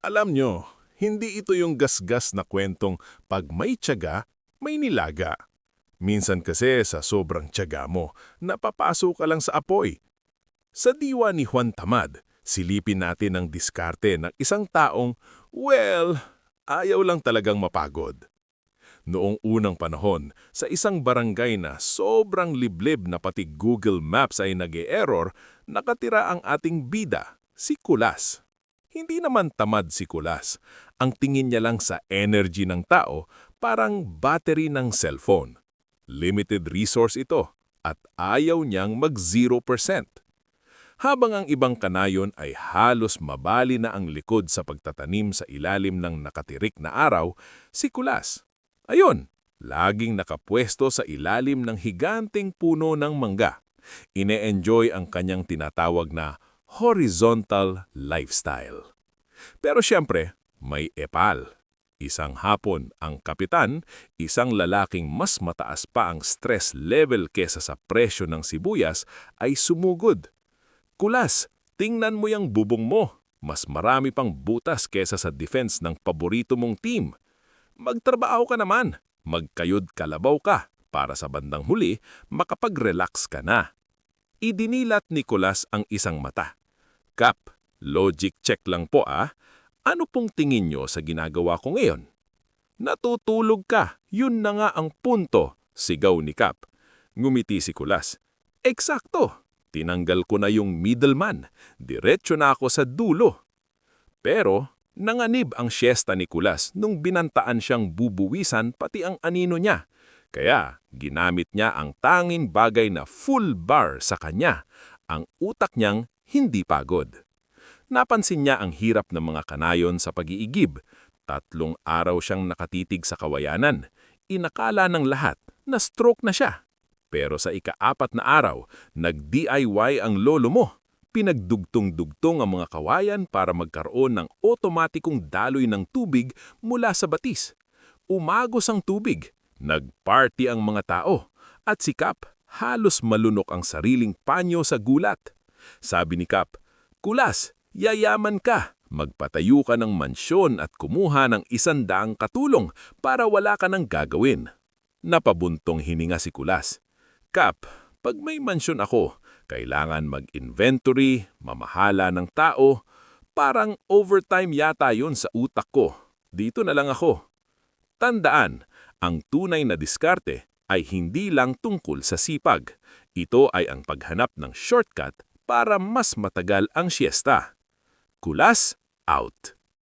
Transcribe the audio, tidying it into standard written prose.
Alam nyo, hindi ito yung gasgas na kwentong pag may tiyaga, may nilaga. Minsan kasi sa sobrang tiyaga mo, napapasok ka lang sa apoy. Sa diwa ni Juan Tamad, silipin natin ang diskarte ng isang taong, well, ayaw lang talagang mapagod. Noong unang panahon, sa isang barangay na sobrang liblib na pati Google Maps ay nag-e-error, nakatira ang ating bida, si Kulas. Hindi naman tamad si Kulas. Ang tingin niya lang sa energy ng tao, parang battery ng cellphone. Limited resource ito at ayaw niyang mag-0%. Habang ang ibang kanayon ay halos mabali na ang likod sa pagtatanim sa ilalim ng nakatirik na araw, si Kulas, ayun, laging nakapwesto sa ilalim ng higanting puno ng mangga. Ine-enjoy ang kanyang tinatawag na horizontal lifestyle. Pero siyempre, may epal. Isang hapon ang kapitan, isang lalaking mas mataas pa ang stress level kesa sa presyo ng sibuyas, ay sumugod. Kulas, tingnan mo yung bubong mo. Mas marami pang butas kesa sa defense ng paborito mong team. Magtrabaho ka naman, magkayod kalabaw ka, para sa bandang huli, makapag-relax ka na. Idinilat ni Kulas ang isang mata. Kap, logic check lang po ah. Ano pong tingin nyo sa ginagawa ko ngayon? Natutulog ka, yun na nga ang punto, sigaw ni Kap. Ngumiti si Kulas. Eksakto, tinanggal ko na yung middleman, diretso na ako sa dulo. Pero nanganib ang siesta ni Kulas nung binantaan siyang bubuwisan pati ang anino niya. Kaya ginamit niya ang tanging bagay na full bar sa kanya, ang utak niyang hindi pagod. Napansin niya ang hirap ng mga kanayon sa pag-iigib. 3 araw siyang nakatitig sa kawayanan. Inakala ng lahat na stroke na siya. Pero sa ika-4 na araw, nag-DIY ang lolo mo. Pinagdugtong-dugtong ang mga kawayan para magkaroon ng otomatikong daloy ng tubig mula sa batis. Umagos ang tubig, nagparty ang mga tao, at si Kap halos malunok ang sariling panyo sa gulat. Sabi ni Kap, Kulas, yayaman ka, magpatayo ka ng mansyon at kumuha ng 100 katulong para wala ka nang gagawin. Napabuntong hininga si Kulas. Kap, pag may mansyon ako, kailangan mag-inventory, mamahala ng tao. Parang overtime yata yun sa utak ko. Dito na lang ako. Tandaan, ang tunay na diskarte ay hindi lang tungkol sa sipag. Ito ay ang paghanap ng shortcut para mas matagal ang siesta. Kulas, out.